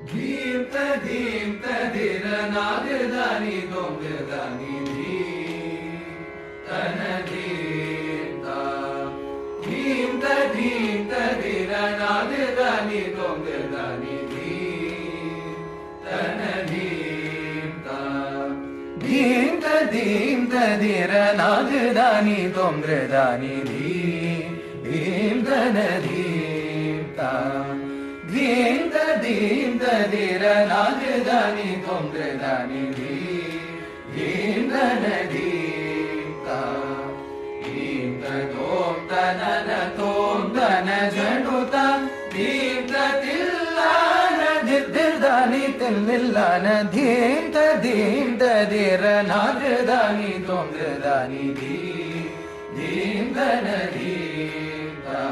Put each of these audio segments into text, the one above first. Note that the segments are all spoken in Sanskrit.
धीम तधीर नागदानी दोंगदानी धी तन धीमता धीम तधीर नागदानी दोंगदानी धी तन धीमता धीम तधीर नागदानी दोंगदानी धी धीम तन धीमता धीम तधीर नागदानी दोंगदानी धी धीम तन धीमता धीम तोम तनन तोम तन झंडुता धीम तिल्लान दिर्दानी तिल्लान धीम तधीर नागदानी दोंगदानी धी धीम तन धीमता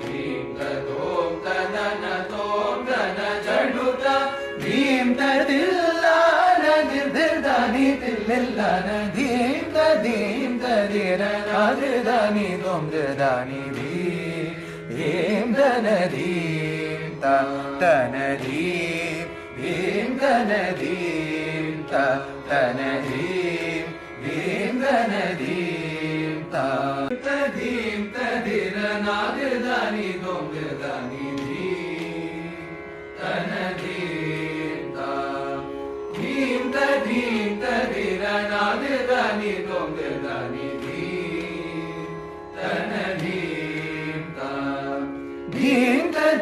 धीम तोम तनन तोम तन झंडुता धीम तिल्लान दिर्दानी तिल्लान धीम तधीर नागदानी दोंगदानी धी धीम तन धीमता तन धीम धीम तन धीमता तन धीम धीम तन धीमता धीम तधीर नागदानी दोंगदानी धी तन धीमता धीम तधीर नागदानी दोंगदानी धी तन धीमता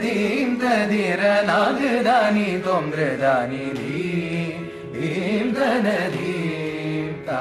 धीम तधीर नागदानी दोंगदानी धी धीम तन धीमता